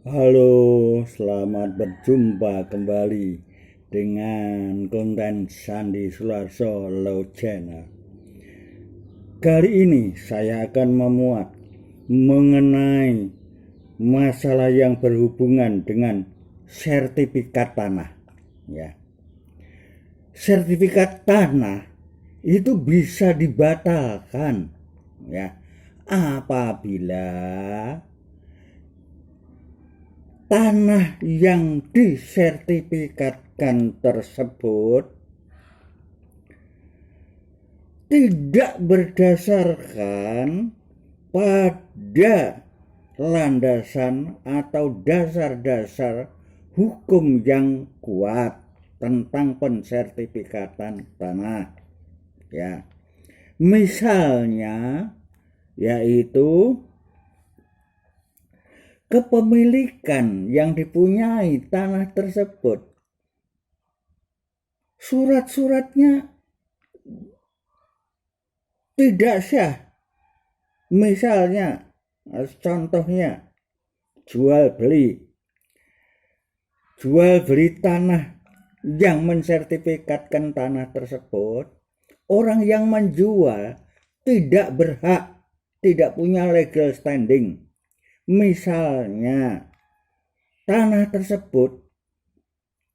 Halo, selamat berjumpa kembali dengan konten Sandi Sularso Low Channel. Kali ini saya akan memuat mengenai masalah yang berhubungan dengan sertifikat tanah. Ya, sertifikat tanah itu bisa dibatalkan, ya, apabila tanah yang disertifikatkan tersebut tidak berdasarkan pada landasan atau dasar-dasar hukum yang kuat tentang pensertifikatan tanah, ya. Misalnya yaitu kepemilikan yang dipunyai tanah tersebut, surat-suratnya tidak sah. Misalnya, contohnya jual beli tanah yang mensertifikatkan tanah tersebut, orang yang menjual tidak berhak, tidak punya legal standing. Misalnya, tanah tersebut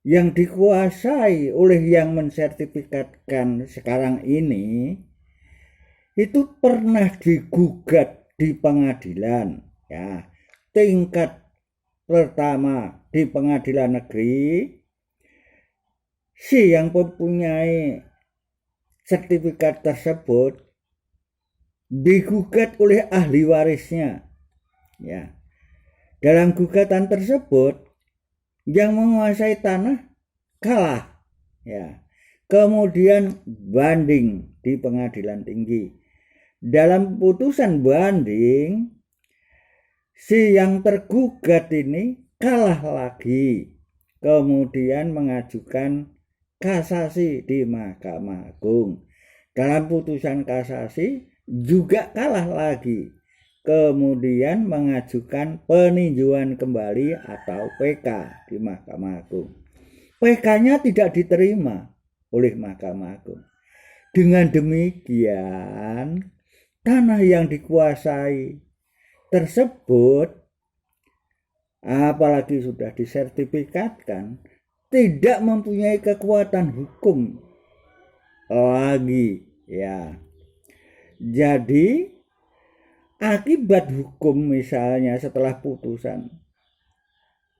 yang dikuasai oleh yang mensertifikatkan sekarang ini itu pernah digugat di pengadilan, ya, tingkat pertama di pengadilan negeri. Si yang mempunyai sertifikat tersebut digugat oleh ahli warisnya, ya. Dalam gugatan tersebut yang menguasai tanah kalah, ya. Kemudian banding di pengadilan tinggi. Dalam putusan banding, si yang tergugat ini kalah lagi, kemudian mengajukan kasasi di Mahkamah Agung. Dalam putusan kasasi juga kalah lagi, kemudian mengajukan peninjauan kembali atau PK di Mahkamah Agung. PK-nya tidak diterima oleh Mahkamah Agung. Dengan demikian, tanah yang dikuasai tersebut, apalagi sudah disertifikatkan, tidak mempunyai kekuatan hukum lagi, ya. Jadi akibat hukum, misalnya setelah putusan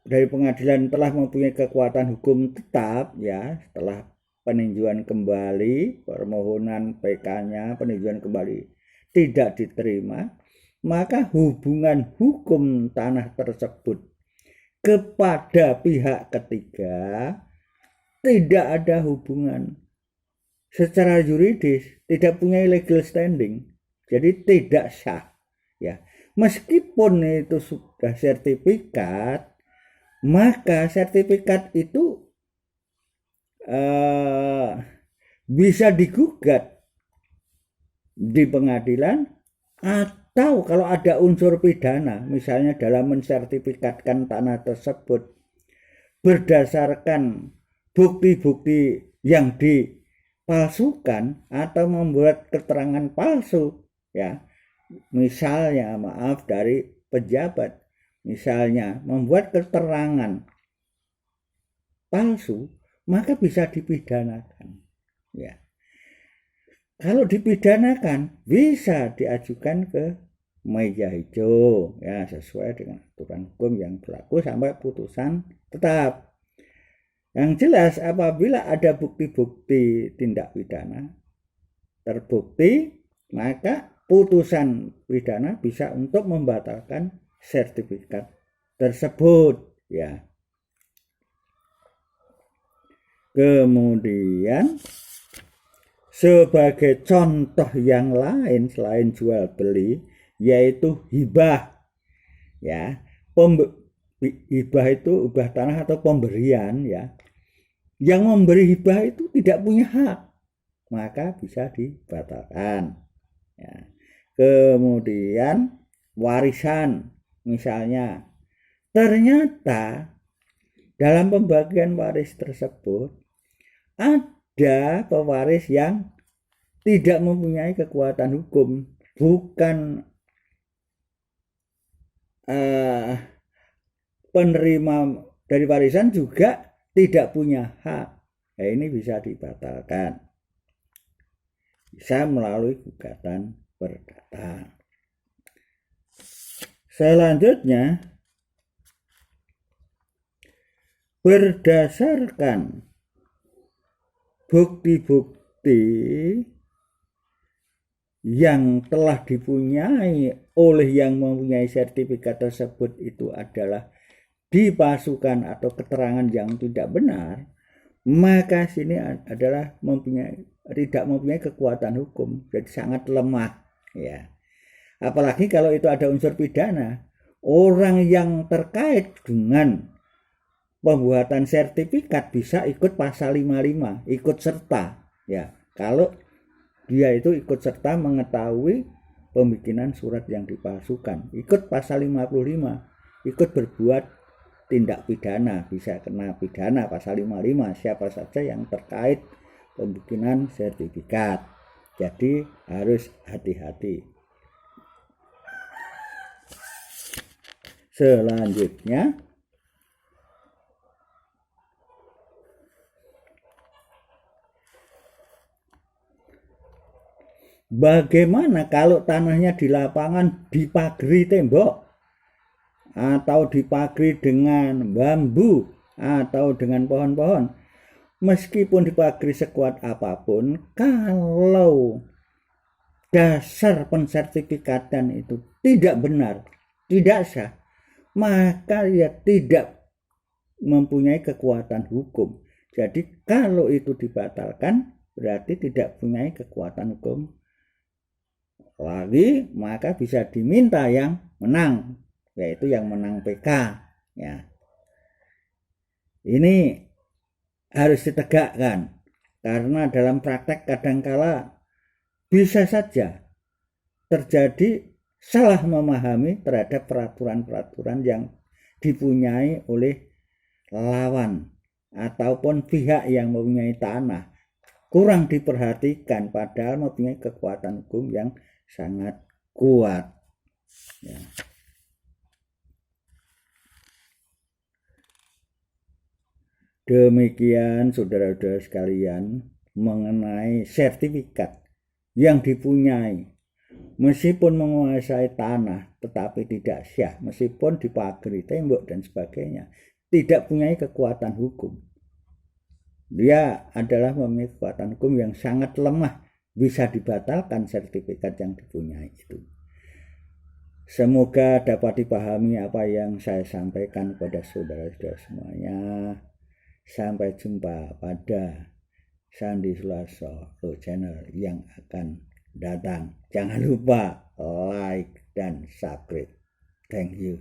dari pengadilan telah mempunyai kekuatan hukum tetap, ya, setelah peninjauan kembali, permohonan PK-nya peninjauan kembali tidak diterima, maka hubungan hukum tanah tersebut kepada pihak ketiga tidak ada hubungan secara yuridis, tidak punya legal standing, jadi tidak sah, ya. Meskipun itu sudah sertifikat, maka sertifikat itu bisa digugat di pengadilan, atau kalau ada unsur pidana, misalnya dalam mensertifikatkan tanah tersebut berdasarkan bukti-bukti yang dipalsukan atau membuat keterangan palsu, ya. Misalnya, maaf, dari pejabat, misalnya membuat keterangan palsu, maka bisa dipidanakan, ya. Kalau dipidanakan bisa diajukan ke meja hijau, ya, sesuai dengan aturan hukum yang berlaku sampai putusan tetap. Yang jelas, apabila ada bukti-bukti tindak pidana terbukti, maka putusan pidana bisa untuk membatalkan sertifikat tersebut, ya. Kemudian sebagai contoh yang lain selain jual beli, yaitu hibah, ya. Hibah itu hibah tanah atau pemberian, ya. Yang memberi hibah itu tidak punya hak, maka bisa dibatalkan, ya. Kemudian warisan, misalnya Ternyata dalam pembagian waris tersebut ada pewaris yang tidak mempunyai kekuatan hukum, bukan penerima dari warisan juga tidak punya hak. Nah, ini bisa dibatalkan, bisa melalui gugatan perdata. Selanjutnya, berdasarkan bukti-bukti yang telah dipunyai oleh yang mempunyai sertifikat tersebut itu adalah dipalsukan atau keterangan yang tidak benar, maka sini adalah tidak mempunyai kekuatan hukum, jadi sangat lemah, ya. Apalagi kalau itu ada unsur pidana, orang yang terkait dengan pembuatan sertifikat bisa ikut pasal 55, ikut serta, ya. Kalau dia itu ikut serta mengetahui pembikinan surat yang dipalsukan, ikut pasal 55, ikut berbuat tindak pidana, bisa kena pidana pasal 55 siapa saja yang terkait pembikinan sertifikat. Jadi harus hati-hati. Selanjutnya, bagaimana kalau tanahnya di lapangan dipagari tembok atau dipagari dengan bambu atau dengan pohon-pohon? Meskipun dipagari sekuat apapun, kalau dasar pensertifikatan itu tidak benar, tidak sah, maka ia tidak mempunyai kekuatan hukum. Jadi kalau itu dibatalkan, berarti tidak mempunyai kekuatan hukum lagi, maka bisa diminta yang menang, yaitu yang menang PK, ya. Ini harus ditegakkan, karena dalam praktek kadangkala bisa saja terjadi salah memahami terhadap peraturan-peraturan yang dipunyai oleh lawan ataupun pihak yang mempunyai tanah, kurang diperhatikan padahal mempunyai kekuatan hukum yang sangat kuat, ya. Demikian saudara-saudara sekalian mengenai sertifikat yang dipunyai meskipun menguasai tanah tetapi tidak sah, meskipun dipagari tembok dan sebagainya, tidak punya kekuatan hukum. Dia adalah memiliki kekuatan hukum yang sangat lemah, bisa dibatalkan sertifikat yang dipunyai itu. Semoga dapat dipahami apa yang saya sampaikan kepada saudara-saudara semuanya. Sampai jumpa pada Sandi Sularso channel yang akan datang. Jangan lupa like dan subscribe. Thank you.